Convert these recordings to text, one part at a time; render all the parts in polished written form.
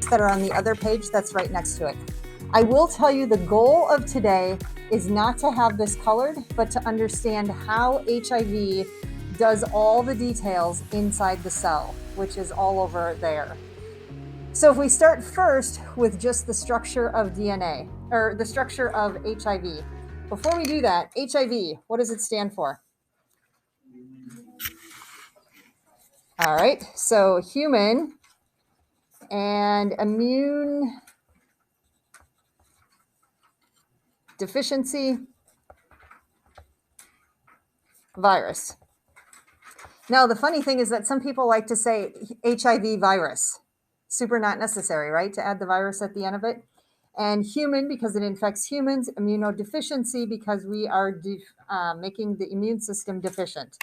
sheets that are on the other page that's right next to it. I will tell you the goal of today is not to have this colored, but to understand how HIV does all the details inside the cell, which is all over there. So if we start first with just the structure of DNA, or the structure of HIV. Before we do that, HIV, what does it stand for? All right, so human and immune deficiency virus. Now, the funny thing is that some people like to say HIV virus. Super not necessary, right? To add the virus at the end of it. And human, because it infects humans. Immunodeficiency, because we are making the immune system deficient,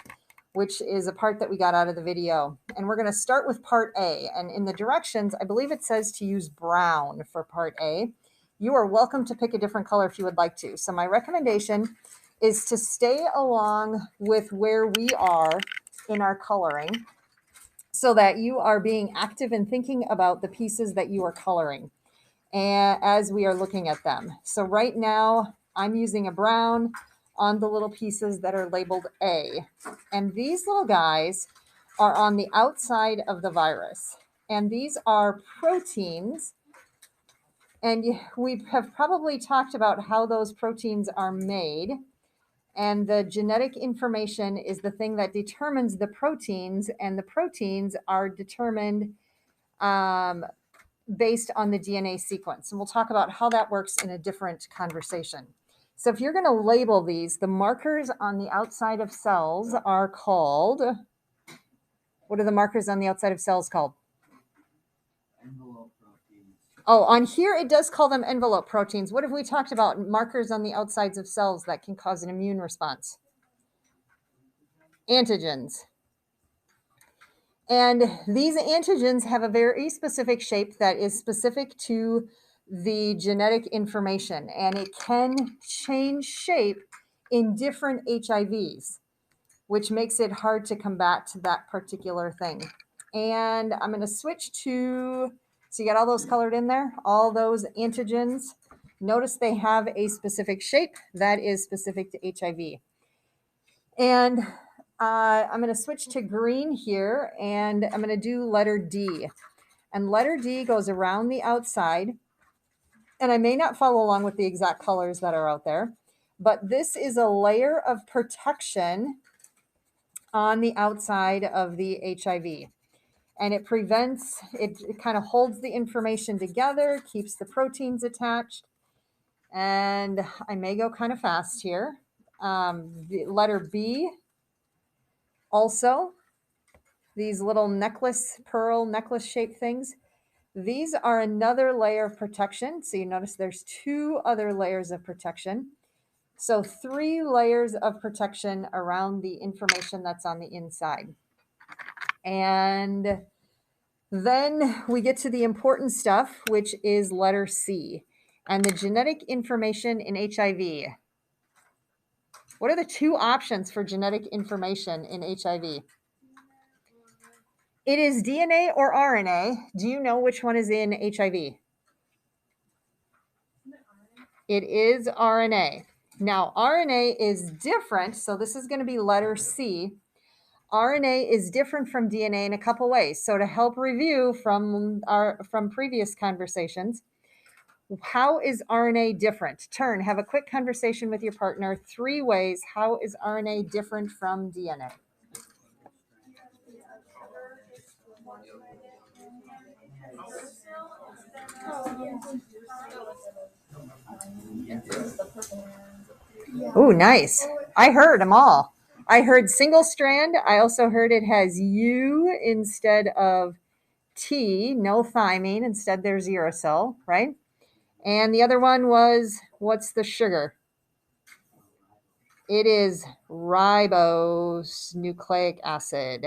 which is a part that we got out of the video. And we're going to start with part A. And in the directions, I believe it says to use brown for part A. You are welcome to pick a different color if you would like to. So my recommendation is to stay along with where we are in our coloring so that you are being active and thinking about the pieces that you are coloring and as we are looking at them. So right now I'm using a brown on the little pieces that are labeled A. And these little guys are on the outside of the virus. And these are proteins. And we have probably talked about how those proteins are made. And the genetic information is the thing that determines the proteins, and the proteins are determined based on the DNA sequence. And we'll talk about how that works in a different conversation. So if you're going to label these, the markers on the outside of cells are called, what are the markers on the outside of cells called? Envelope proteins. Oh, on here it does call them envelope proteins. What have we talked about? Markers on the outsides of cells that can cause an immune response. Antigens. And these antigens have a very specific shape that is specific to the genetic information, and it can change shape in different HIVs, which makes it hard to combat that particular thing. And I'm going to switch to, so you got all those colored in there, all those antigens. Notice they have a specific shape that is specific to HIV. And I'm going to switch to green here, and I'm going to do letter D. And letter D goes around the outside. And I may not follow along with the exact colors that are out there, but this is a layer of protection on the outside of the HIV. And it prevents, it kind of holds the information together, keeps the proteins attached. And I may go kind of fast here. The letter B. Also, these little necklace, pearl necklace shaped things, these are another layer of protection. So you notice there's 2 other layers of protection. So 3 layers of protection around the information that's on the inside. And then we get to the important stuff, which is letter C, and the genetic information in HIV. What are the 2 options for genetic information in HIV? It is DNA or RNA. Do you know which one is in HIV? It is RNA. Now, RNA is different. So this is going to be letter C. RNA is different from DNA in a couple ways. So to help review from previous conversations, how is RNA different? Turn, have a quick conversation with your partner. 3 ways. How is RNA different from DNA? Oh, nice. I heard them all. I heard single strand. I also heard it has U instead of T, no thymine. Instead, there's uracil, right? And the other one was, what's the sugar? It is ribose nucleic acid.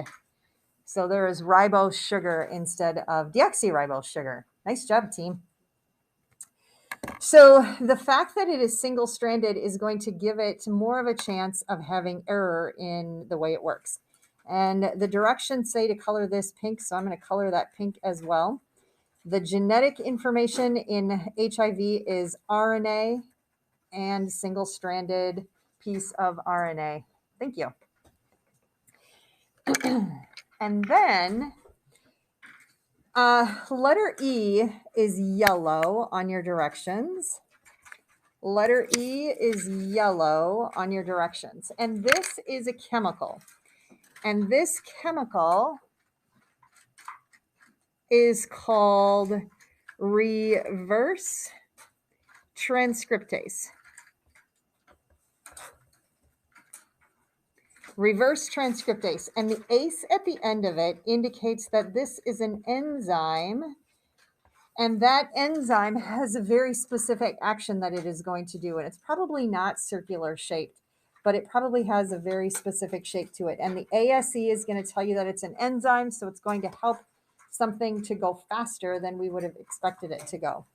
So there is ribose sugar instead of deoxyribose sugar. Nice job, team. So the fact that it is single-stranded is going to give it more of a chance of having error in the way it works. And the directions say to color this pink, so I'm going to color that pink as well. The genetic information in HIV is RNA and single-stranded piece of RNA. Thank you. And then letter E is yellow on your directions. Letter E is yellow on your directions. And this is a chemical. And this chemical is called reverse transcriptase. Reverse transcriptase. And the ACE at the end of it indicates that this is an enzyme. And that enzyme has a very specific action that it is going to do. And it's probably not circular shaped, but it probably has a very specific shape to it. And the ASE is going to tell you that it's an enzyme, so it's going to help something to go faster than we would have expected it to go.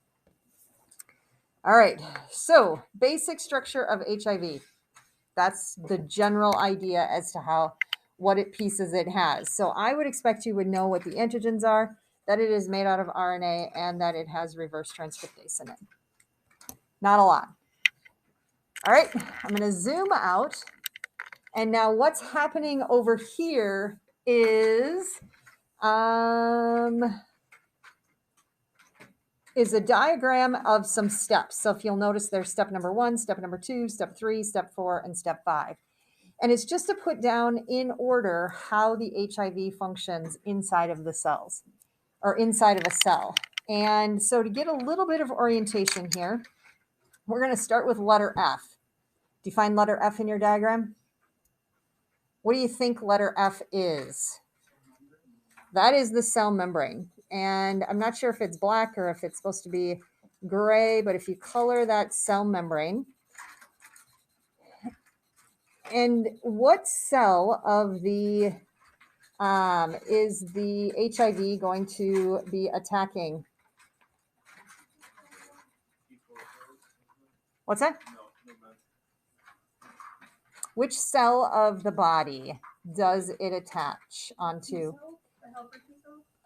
All right, so basic structure of HIV. That's the general idea as to what pieces it has. So I would expect you would know what the antigens are, that it is made out of RNA, and that it has reverse transcriptase in it. Not a lot. All right, I'm going to zoom out. And now what's happening over here is a diagram of some steps. So if you'll notice, there's step number 1, step number 2, step 3, step 4, and step 5. And it's just to put down in order how the HIV functions inside of the cells, or inside of a cell. And so to get a little bit of orientation here, we're going to start with letter F. Do you find letter F in your diagram? What do you think letter F is? That is the cell membrane. And I'm not sure if it's black or if it's supposed to be gray, but if you color that cell membrane, and what cell of the is the HIV going to be attacking? What's that? Which cell of the body does it attach onto?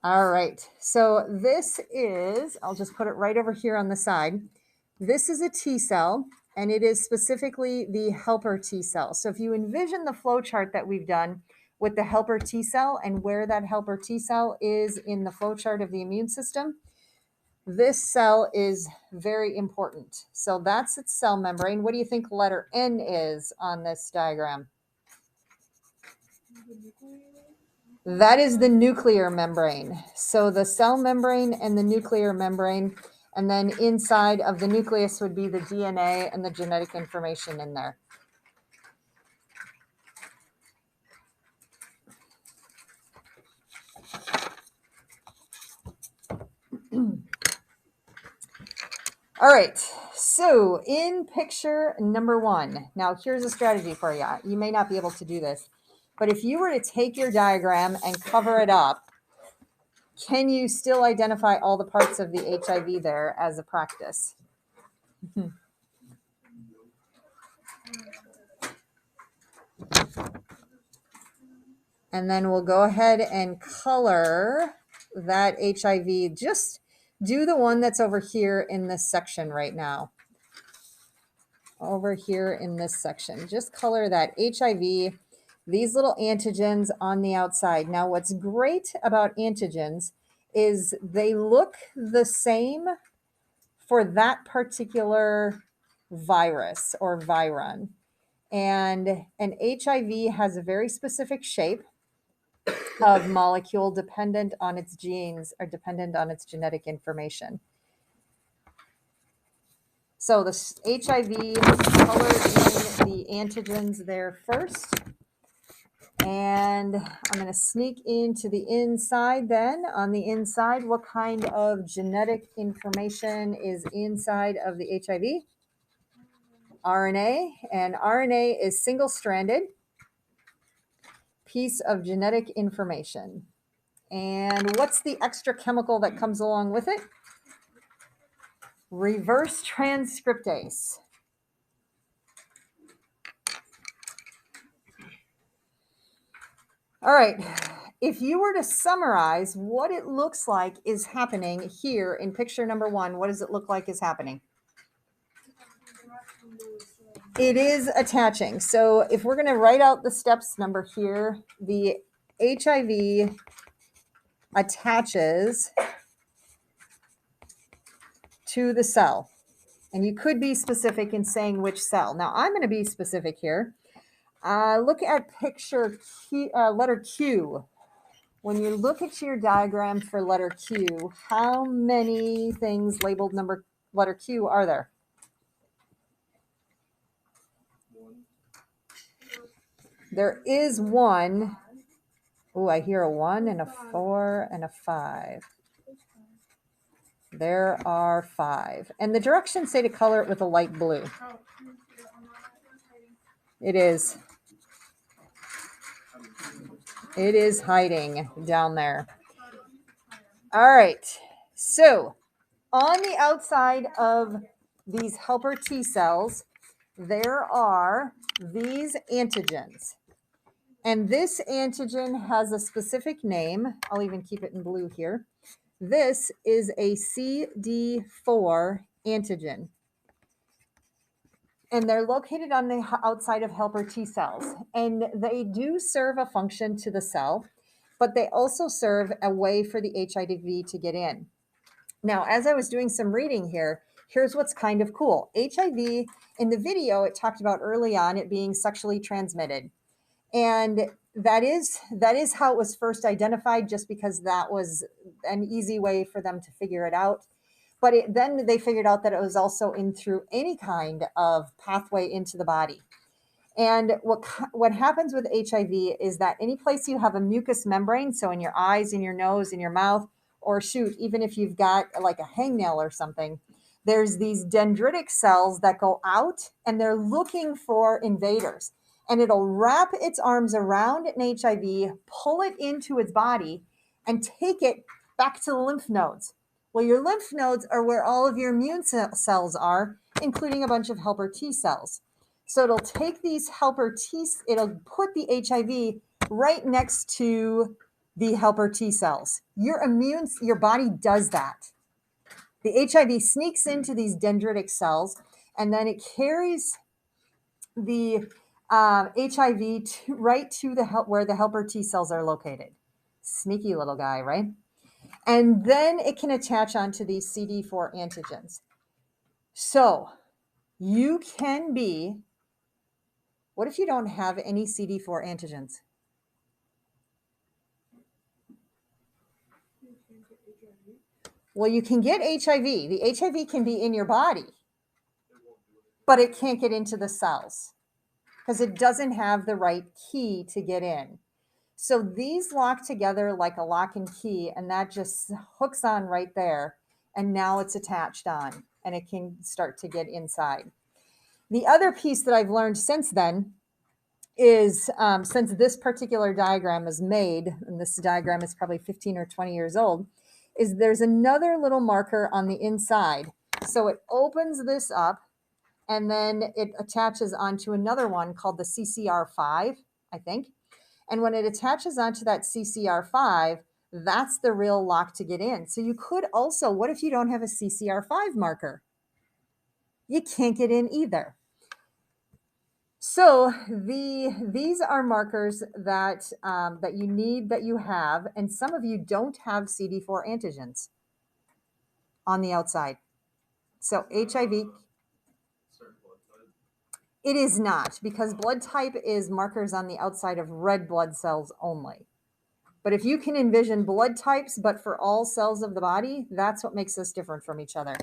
All right. So this is, I'll just put it right over here on the side. This is a T cell, and it is specifically the helper T cell. So if you envision the flow chart that we've done with the helper T cell and where that helper T cell is in the flow chart of the immune system, this cell is very important. So that's its cell membrane. What do you think letter N is on this diagram? That is the nuclear membrane. So the cell membrane and the nuclear membrane, and then inside of the nucleus would be the DNA and the genetic information in there. All right, so in picture number 1, now here's a strategy for you. You may not be able to do this, but if you were to take your diagram and cover it up, can you still identify all the parts of the HIV there as a practice? And then we'll go ahead and color that HIV. Just do the one that's over here in this section right now. Over here in this section. Just color that HIV, these little antigens on the outside. Now, what's great about antigens is they look the same for that particular virus or viron. And an HIV has a very specific shape of molecule dependent on its genes or dependent on its genetic information. So the HIV colored in the antigens there first. And I'm going to sneak into the inside then. On the inside, what kind of genetic information is inside of the HIV? RNA. And RNA is single-stranded piece of genetic information. And what's the extra chemical that comes along with it? Reverse transcriptase. All right. If you were to summarize what it looks like is happening here in picture number 1, what does it look like is happening? It is attaching. So if we're going to write out the steps number here, the HIV attaches to the cell. And you could be specific in saying which cell. Now I'm going to be specific here. Look at picture Q, letter Q. When you look at your diagram for letter Q, how many things labeled letter Q are there? There is one. Oh, I hear a 1 and a 4 and a 5. There are 5. And the directions say to color it with a light blue. It is. It is hiding down there. All right. So on the outside of these helper T cells, there are these antigens. And this antigen has a specific name. I'll even keep it in blue here. This is a Cd4 antigen. And they're located on the outside of helper T cells. And they do serve a function to the cell, but they also serve a way for the HIV to get in. Now, as I was doing some reading here, here's what's kind of cool. HIV, in the video, it talked about early on it being sexually transmitted. And that is how it was first identified, just because that was an easy way for them to figure it out. But then they figured out that it was also in through any kind of pathway into the body. And what happens with HIV is that any place you have a mucous membrane, so in your eyes, in your nose, in your mouth, or shoot, even if you've got like a hangnail or something, there's these dendritic cells that go out and they're looking for invaders. And it'll wrap its arms around an HIV, pull it into its body, and take it back to the lymph nodes. Well, your lymph nodes are where all of your immune cells are, including a bunch of helper T cells. So it'll take these helper T, it'll put the HIV right next to the helper T cells. Your body does that. The HIV sneaks into these dendritic cells, and then it carries the HIV right to where the helper T cells are located. Sneaky little guy, right? And then it can attach onto these Cd4 antigens. So you can be, what if you don't have any Cd4 antigens? Well, you can get HIV. The HIV can be in your body, but it can't get into the cells because it doesn't have the right key to get in. So these lock together like a lock and key, and that just hooks on right there. And now it's attached on and it can start to get inside. The other piece that I've learned since then is since this particular diagram is made, and this diagram is probably 15 or 20 years old, is there's another little marker on the inside. So it opens this up and then it attaches onto another one called the CCR5, I think. And when it attaches onto that CCR5, that's the real lock to get in. So you could also, what if you don't have a CCR5 marker? You can't get in either. So these are markers that that you need, that you have, and some of you don't have CD4 antigens on the outside. So HIV, it is not, because blood type is markers on the outside of red blood cells only. But if you can envision blood types, but for all cells of the body, that's what makes us different from each other.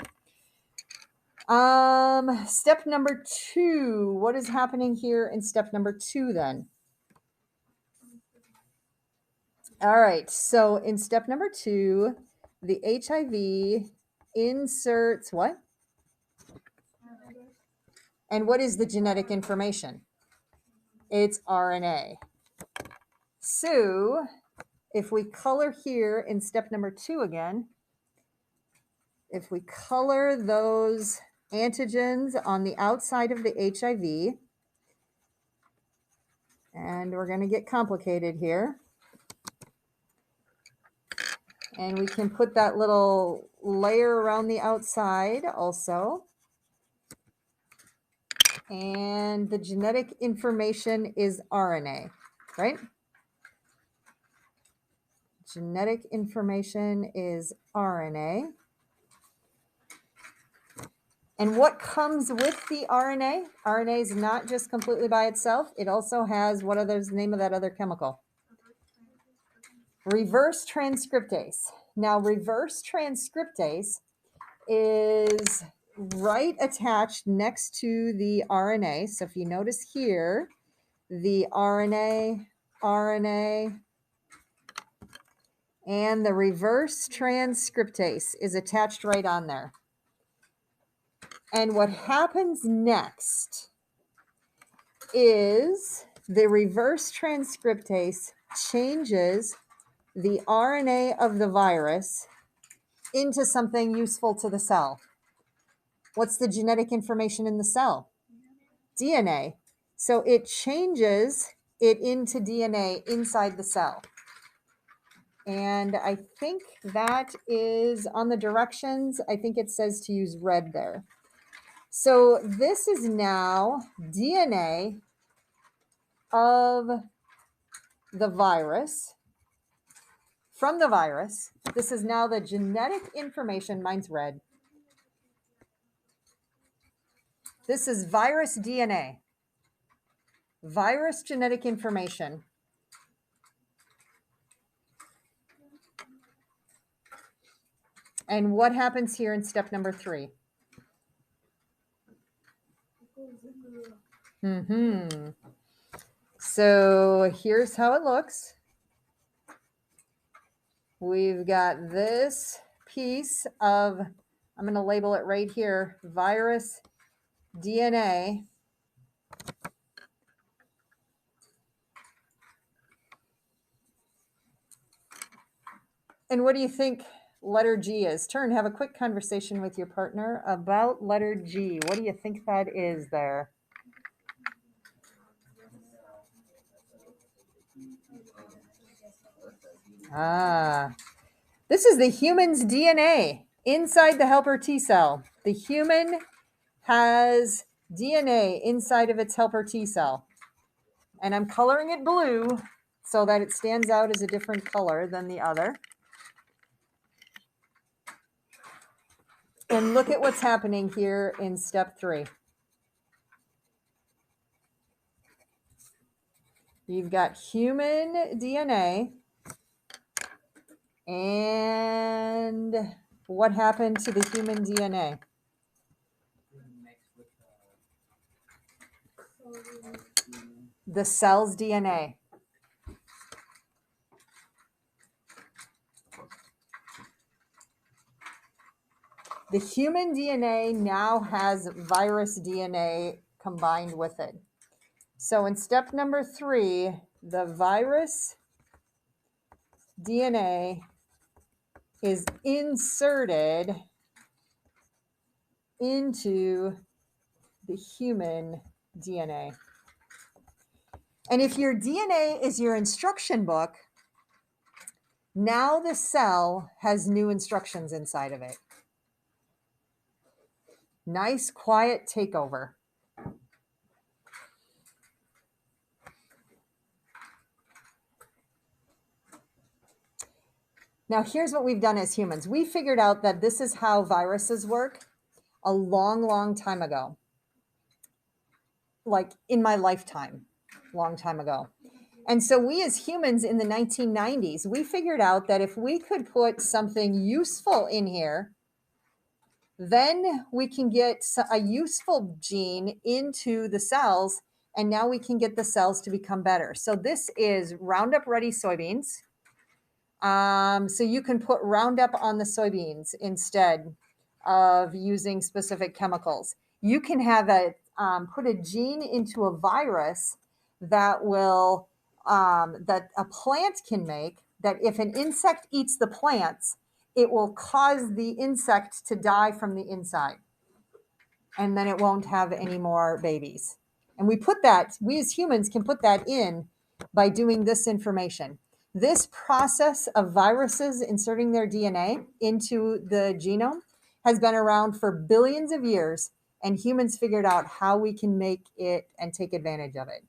Step number 2, what is happening here in step number 2 then? All right, so in step number 2, the HIV inserts what? And what is the genetic information? It's RNA. So if we color here in step number 2 again, if we color those antigens on the outside of the HIV, and we're going to get complicated here. And we can put that little layer around the outside also. And the genetic information is RNA, right? Genetic information is RNA. And what comes with the RNA? RNA is not just completely by itself. It also has, what other's the name of that other chemical? Reverse transcriptase. Now, reverse transcriptase is right attached next to the RNA. So if you notice here, the RNA, and the reverse transcriptase is attached right on there. And what happens next is the reverse transcriptase changes the RNA of the virus into something useful to the cell. What's the genetic information in the cell? DNA. So it changes it into DNA inside the cell. And I think that is on the directions. I think it says to use red there. So this is now DNA of the virus. From the virus, this is now the genetic information. Mine's red. This is virus DNA. Virus genetic information. And what happens here in step number 3? So here's how it looks. We've got this piece of, I'm going to label it right here, virus DNA. And what do you think letter G is? Turn, have a quick conversation with your partner about letter G. What do you think that is there? This is the human's DNA inside the helper T cell. The human has DNA inside of its helper T cell. And I'm coloring it blue so that it stands out as a different color than the other. And look at what's happening here in step 3. You've got human DNA. And what happened to the human DNA? The cell's DNA. The human DNA now has virus DNA combined with it. So in step number 3, the virus DNA is inserted into the human DNA. And if your DNA is your instruction book, now the cell has new instructions inside of it. Nice, quiet takeover. Now, here's what we've done as humans. We figured out that this is how viruses work a long, long time ago. Like in my lifetime, long time ago. And so we as humans in the 1990s, we figured out that if we could put something useful in here, then we can get a useful gene into the cells, and now we can get the cells to become better. So this is Roundup Ready soybeans. So you can put Roundup on the soybeans instead of using specific chemicals. You can have put a gene into a virus that will that a plant can make, that if an insect eats the plants, it will cause the insect to die from the inside, and then it won't have any more babies. And we as humans can put that in by doing this information. This process of viruses inserting their DNA into the genome has been around for billions of years, and humans figured out how we can make it and take advantage of it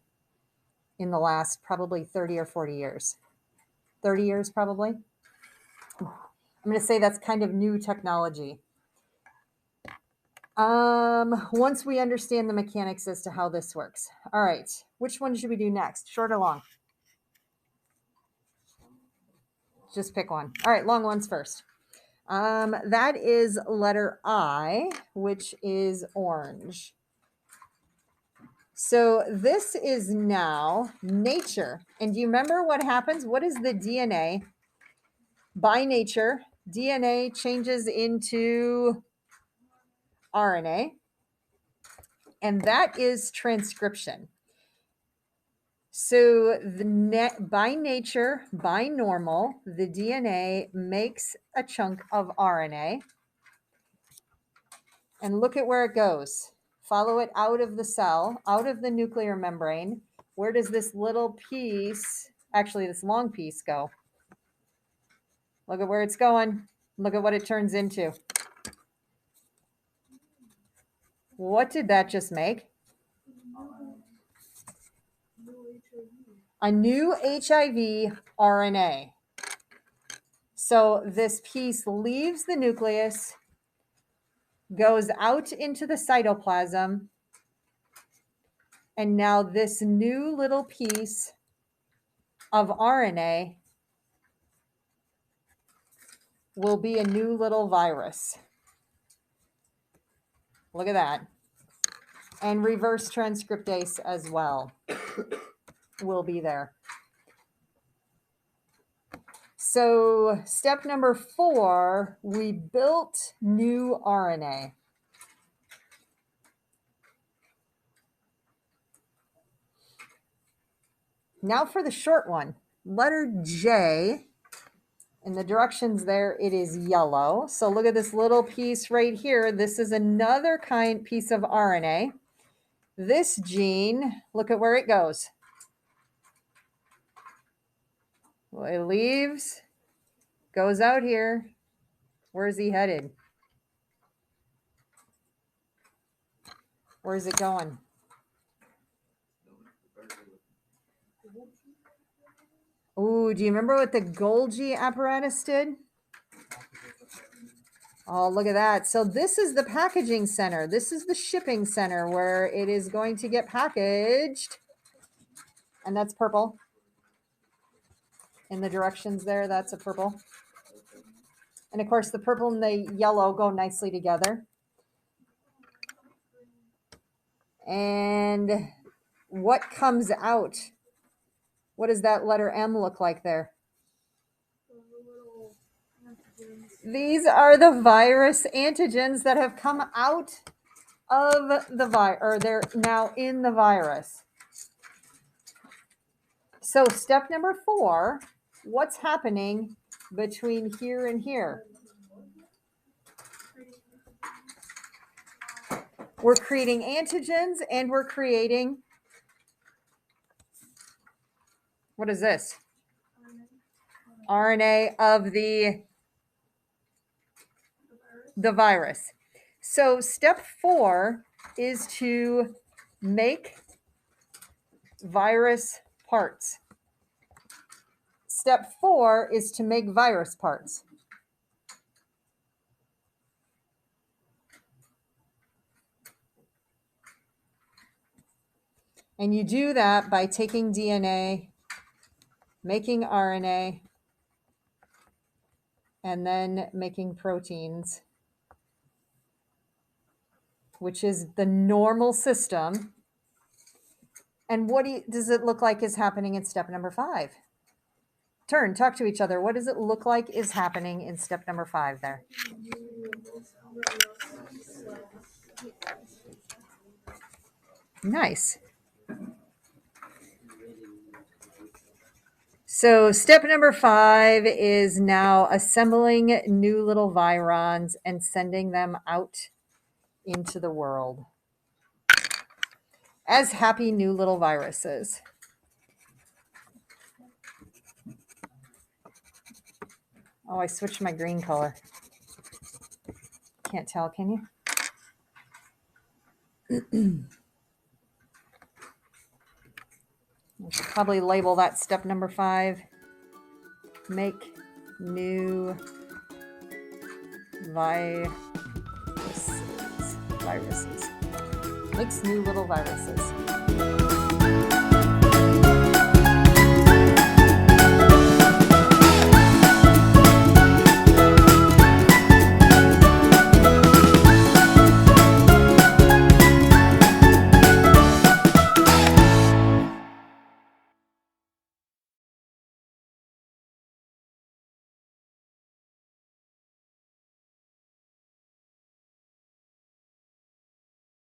in the last probably 30 or 40 years. 30 years, probably. I'm going to say that's kind of new technology. Once we understand the mechanics as to how this works. All right, which one should we do next? Short or long? Just pick one. All right, long ones first. That is letter I, which is orange. So this is now nature. And do you remember what happens? What is the DNA? By nature, DNA changes into RNA, and that is transcription. So by nature, by normal, the DNA makes a chunk of RNA. And look at where it goes. Follow it out of the cell, out of the nuclear membrane. Where does this little piece, actually this long piece, go? Look at where it's going. Look at what it turns into. What did that just make? A new HIV RNA. So this piece leaves the nucleus, goes out into the cytoplasm, and now this new little piece of RNA will be a new little virus. Look at that. And reverse transcriptase as well will be there. So step number 4, we built new RNA. Now for the short one, letter J. In the directions there, it is yellow. So look at this little piece right here. This is another piece of RNA. This gene, look at where it goes. Well, it leaves, goes out here. Where's he headed? Where's it going? Ooh, do you remember what the Golgi apparatus did? Oh, look at that. So this is the packaging center. This is the shipping center where it is going to get packaged. And that's purple. In the directions there, that's a purple. And of course, the purple and the yellow go nicely together. And what comes out? What does that letter M look like there? These are the virus antigens that have come out of the virus, or they're now in the virus. So step number 4, what's happening between here and here? We're creating antigens and we're creating, what is this? RNA of the virus. So step 4 is to make virus parts. Step 4 is to make virus parts. And you do that by taking DNA, making RNA, and then making proteins, which is the normal system. And what does it look like is happening in step number 5? Talk to each other. What does it look like is happening in step number 5 there? Nice. So step number 5 is now assembling new little virons and sending them out into the world as happy new little viruses. Oh, I switched my green color. Can't tell, can you? I should probably label that step number 5. Make new viruses. Makes new little viruses.